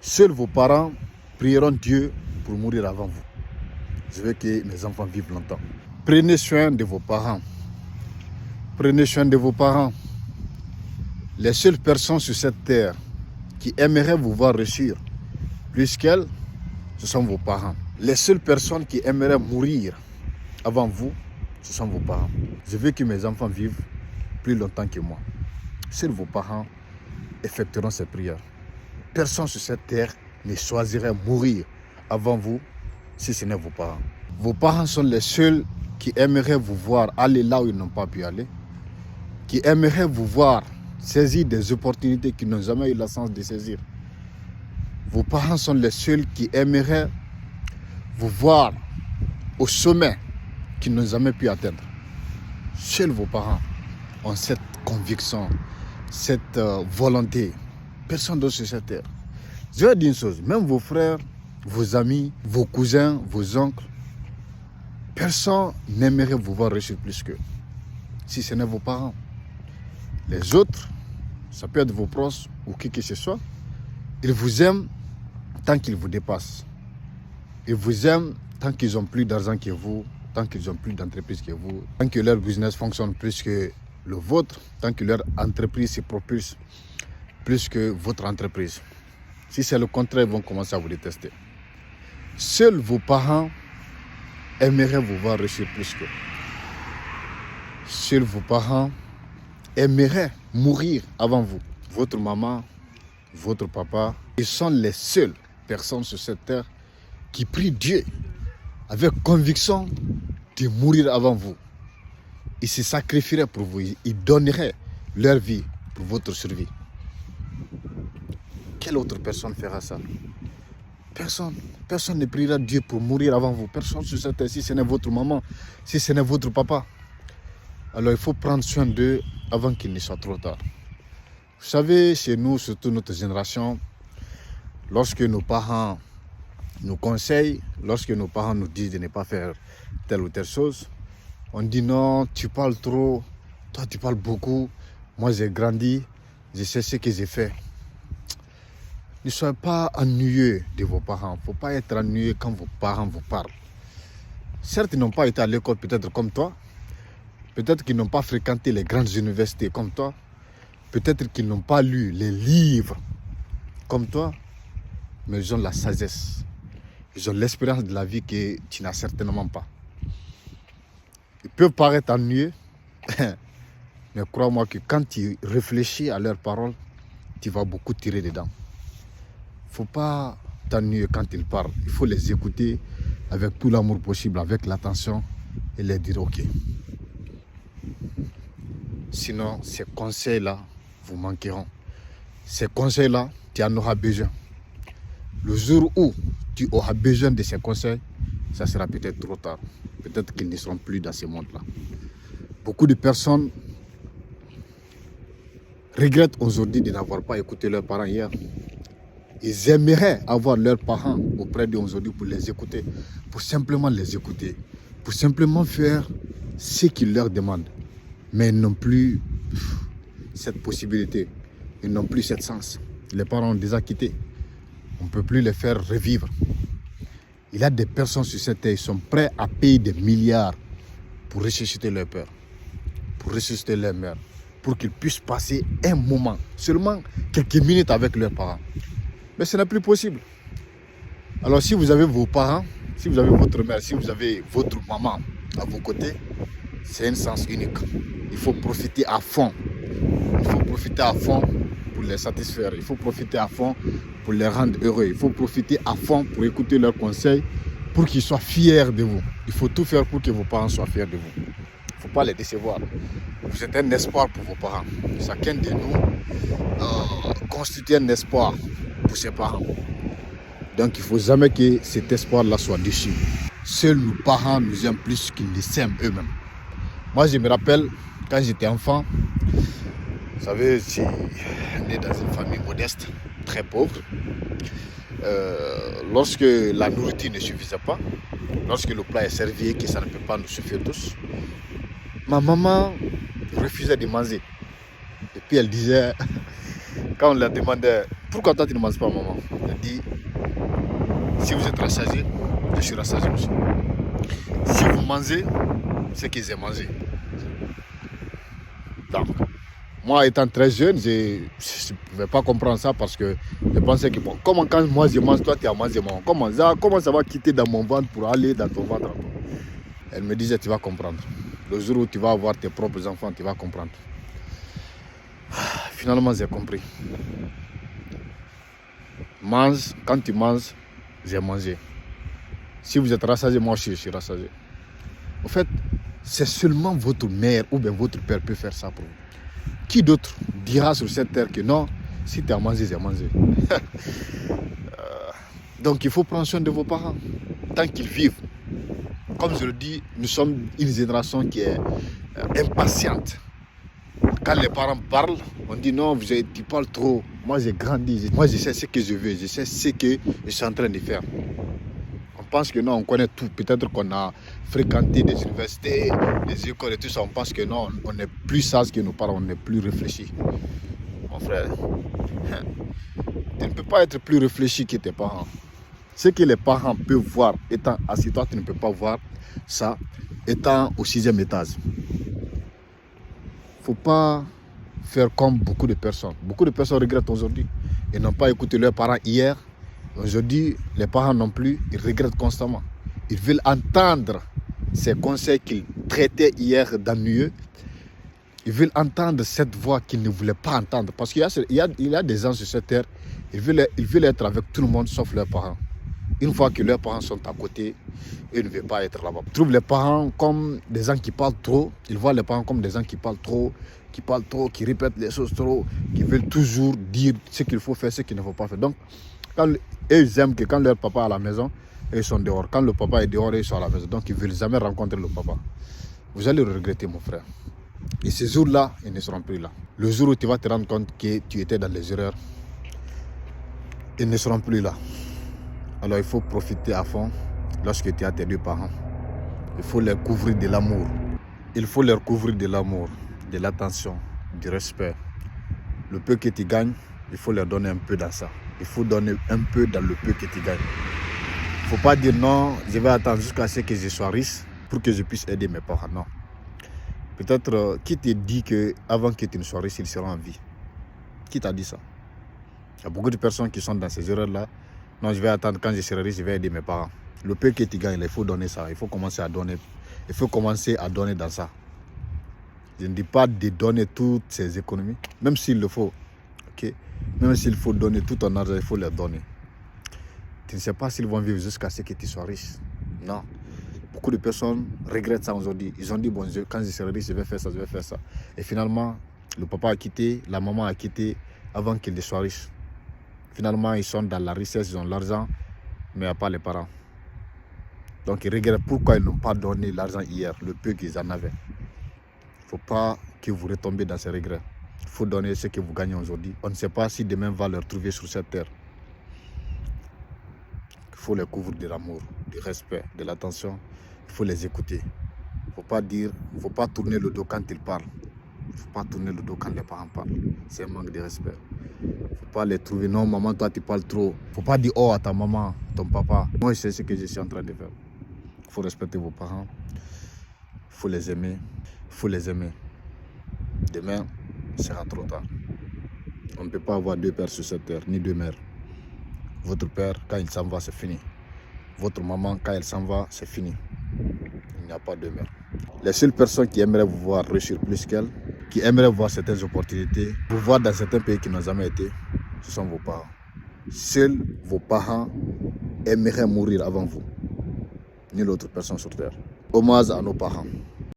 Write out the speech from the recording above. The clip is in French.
Seuls vos parents prieront Dieu pour mourir avant vous. Je veux que mes enfants vivent longtemps. Prenez soin de vos parents. Prenez soin de vos parents. Les seules personnes sur cette terre qui aimeraient vous voir réussir plus qu'elles, ce sont vos parents. Les seules personnes qui aimeraient mourir avant vous, ce sont vos parents. Je veux que mes enfants vivent plus longtemps que moi. Seuls vos parents effectueront ces prières. Personne sur cette terre ne choisirait mourir avant vous si ce n'est vos parents. Vos parents sont les seuls qui aimeraient vous voir aller là où ils n'ont pas pu aller, qui aimeraient vous voir saisir des opportunités qu'ils n'ont jamais eu la chance de saisir. Vos parents sont les seuls qui aimeraient vous voir au sommet qu'ils n'ont jamais pu atteindre. Seuls vos parents ont cette conviction, cette volonté. Personne d'autre sur cette terre. Je vais dire une chose, même vos frères, vos amis, vos cousins, vos oncles, personne n'aimerait vous voir réussir plus qu'eux, si ce n'est vos parents. Les autres, ça peut être vos proches ou qui que ce soit, ils vous aiment tant qu'ils vous dépassent. Ils vous aiment tant qu'ils ont plus d'argent que vous, tant qu'ils ont plus d'entreprise que vous, tant que leur business fonctionne plus que le vôtre, tant que leur entreprise se propulse plus que votre entreprise. Si c'est le contraire, ils vont commencer à vous détester. Seuls vos parents aimeraient vous voir réussir plus qu'eux. Seuls vos parents aimeraient mourir avant vous. Votre maman, votre papa, ils sont les seules personnes sur cette terre qui prient Dieu avec conviction de mourir avant vous. Ils se sacrifieraient pour vous, ils donneraient leur vie pour votre survie. Quelle autre personne fera ça? Personne. Personne ne priera Dieu pour mourir avant vous. Personne sur cette terre, si ce n'est votre maman, si ce n'est votre papa. Alors il faut prendre soin d'eux avant qu'il ne soit trop tard. Vous savez, chez nous, surtout notre génération, lorsque nos parents nous conseillent, lorsque nos parents nous disent de ne pas faire telle ou telle chose, on dit non, tu parles trop, toi tu parles beaucoup, moi j'ai grandi, je sais ce que j'ai fait. Ne soyez pas ennuyeux de vos parents. Il ne faut pas être ennuyeux quand vos parents vous parlent. Certes, ils n'ont pas été à l'école peut-être comme toi. Peut-être qu'ils n'ont pas fréquenté les grandes universités comme toi. Peut-être qu'ils n'ont pas lu les livres comme toi. Mais ils ont la sagesse. Ils ont l'expérience de la vie que tu n'as certainement pas. Ils peuvent paraître ennuyeux. Mais crois-moi que quand tu réfléchis à leurs paroles, tu vas beaucoup tirer dedans. Il ne faut pas t'ennuyer quand ils parlent. Il faut les écouter avec tout l'amour possible, avec l'attention et leur dire ok. Sinon, ces conseils-là vous manqueront. Ces conseils-là, tu en auras besoin. Le jour où tu auras besoin de ces conseils, ça sera peut-être trop tard. Peut-être qu'ils ne seront plus dans ce monde-là. Beaucoup de personnes regrettent aujourd'hui de n'avoir pas écouté leurs parents hier. Ils aimeraient avoir leurs parents auprès d'eux aujourd'hui pour les écouter, pour simplement les écouter, pour simplement faire ce qu'ils leur demandent. Mais ils n'ont plus cette possibilité, ils n'ont plus cette chance. Les parents ont déjà quitté. On ne peut plus les faire revivre. Il y a des personnes sur cette terre qui sont prêts à payer des milliards pour ressusciter leur père, pour ressusciter leur mère, pour qu'ils puissent passer un moment, seulement quelques minutes avec leurs parents. Mais ce n'est plus possible. Alors si vous avez vos parents, si vous avez votre mère, si vous avez votre maman à vos côtés, c'est un sens unique. Il faut profiter à fond. Il faut profiter à fond pour les satisfaire. Il faut profiter à fond pour les rendre heureux. Il faut profiter à fond pour écouter leurs conseils, pour qu'ils soient fiers de vous. Il faut tout faire pour que vos parents soient fiers de vous. Il ne faut pas les décevoir. Vous êtes un espoir pour vos parents. Chacun de nous constitue un espoir pour ses parents. Donc il ne faut jamais que cet espoir-là soit déçu. Seuls nos parents nous aiment plus qu'ils ne s'aiment eux-mêmes. Moi je me rappelle, quand j'étais enfant, vous savez, je suis né dans une famille modeste, très pauvre. Lorsque la nourriture ne suffisait pas, lorsque le plat est servi et que ça ne peut pas nous suffire tous, ma maman refusait de manger. Et puis elle disait, quand on leur demandait, pourquoi toi tu ne manges pas, maman? Elle dit, si vous êtes rassasié, je suis rassasié aussi. Si vous mangez, c'est que j'ai mangé. Donc, moi étant très jeune, je ne pouvais pas comprendre ça parce que je pensais que bon, comment quand moi je mange, toi tu as mangé moi. Comment ça va quitter dans mon ventre pour aller dans ton ventre? Elle me disait, tu vas comprendre. Le jour où tu vas avoir tes propres enfants, tu vas comprendre. Finalement, j'ai compris. Mange, quand tu manges, j'ai mangé. Si vous êtes rassasié, moi aussi je suis rassasié. En fait, c'est seulement votre mère ou bien votre père peut faire ça pour vous. Qui d'autre dira sur cette terre que non, si tu as mangé, j'ai mangé. Donc il faut prendre soin de vos parents, tant qu'ils vivent. Comme je le dis, nous sommes une génération qui est impatiente. Quand les parents parlent, on dit non, tu parles trop. Moi j'ai grandi, moi je sais ce que je veux, je sais ce que je suis en train de faire. On pense que non, on connaît tout. Peut-être qu'on a fréquenté des universités, des écoles et tout ça. On pense que non, on n'est plus sage que nos parents, on n'est plus réfléchi. Mon frère, tu ne peux pas être plus réfléchi que tes parents. Ce que les parents peuvent voir étant assis, toi tu ne peux pas voir ça étant au 6e étage. Il ne faut pas faire comme beaucoup de personnes. Beaucoup de personnes regrettent aujourd'hui. Ils n'ont pas écouté leurs parents hier. Aujourd'hui, les parents non plus, ils regrettent constamment. Ils veulent entendre ces conseils qu'ils traitaient hier d'ennuyeux. Ils veulent entendre cette voix qu'ils ne voulaient pas entendre. Parce qu'il y a des gens sur cette terre, ils veulent être avec tout le monde sauf leurs parents. Une fois que leurs parents sont à côté, ils ne veulent pas être là-bas. Ils trouvent les parents comme des gens qui parlent trop. Ils voient les parents comme des gens qui parlent trop, qui répètent les choses trop, qui veulent toujours dire ce qu'il faut faire, ce qu'il ne faut pas faire. Donc, ils aiment que quand leur papa est à la maison, ils sont dehors. Quand le papa est dehors, ils sont à la maison. Donc, ils ne veulent jamais rencontrer le papa. Vous allez le regretter, mon frère. Et ces jours-là, ils ne seront plus là. Le jour où tu vas te rendre compte que tu étais dans les erreurs, ils ne seront plus là. Alors, il faut profiter à fond lorsque tu as tes deux parents. Il faut leur couvrir de l'amour. Il faut leur couvrir de l'amour, de l'attention, du respect. Le peu que tu gagnes, il faut leur donner un peu dans ça. Il faut donner un peu dans le peu que tu gagnes. Il ne faut pas dire non, je vais attendre jusqu'à ce que je sois riche pour que je puisse aider mes parents. Non. Peut-être qui te dit qu'avant que tu ne sois riche, ils seront en vie? Qui t'a dit ça? Il y a beaucoup de personnes qui sont dans ces erreurs-là. Non, je vais attendre quand je serai riche, je vais aider mes parents. Le peu que tu gagnes, il faut donner ça. Il faut commencer à donner. Il faut commencer à donner dans ça. Je ne dis pas de donner toutes ces économies, même s'il le faut. Okay? Même s'il faut donner tout ton argent, il faut leur donner. Tu ne sais pas s'ils vont vivre jusqu'à ce que tu sois riche. Non. Beaucoup de personnes regrettent ça aujourd'hui. Ils ont dit, bon, quand je serai riche, je vais faire ça, je vais faire ça. Et finalement, le papa a quitté, la maman a quitté avant qu'ils ne soient riches. Finalement, ils sont dans la richesse, ils ont l'argent, mais il n'y a pas les parents. Donc, ils regrettent pourquoi ils n'ont pas donné l'argent hier, le peu qu'ils en avaient. Il ne faut pas que vous retombiez dans ces regrets. Il faut donner ce que vous gagnez aujourd'hui. On ne sait pas si demain va leur trouver sur cette terre. Il faut les couvrir de l'amour, du respect, de l'attention. Il faut les écouter. Il ne faut pas dire, il ne faut pas tourner le dos quand ils parlent. Il ne faut pas tourner le dos quand les parents parlent. C'est un manque de respect. Il ne faut pas les trouver. Non, maman, toi, tu parles trop. Il ne faut pas dire oh à ta maman, ton papa. Moi, je sais ce que je suis en train de faire. Il faut respecter vos parents. Il faut les aimer. Il faut les aimer. Demain, ce sera trop tard. On ne peut pas avoir deux pères sur cette terre, ni deux mères. Votre père, quand il s'en va, c'est fini. Votre maman, quand elle s'en va, c'est fini. Il n'y a pas de mère. Les seules personnes qui aimeraient vous voir réussir plus qu'elle, qui aimeraient voir certaines opportunités, vous voir dans certains pays qui n'ont jamais été, ce sont vos parents. Seuls vos parents aimeraient mourir avant vous, ni l'autre personne sur terre. Hommage à nos parents.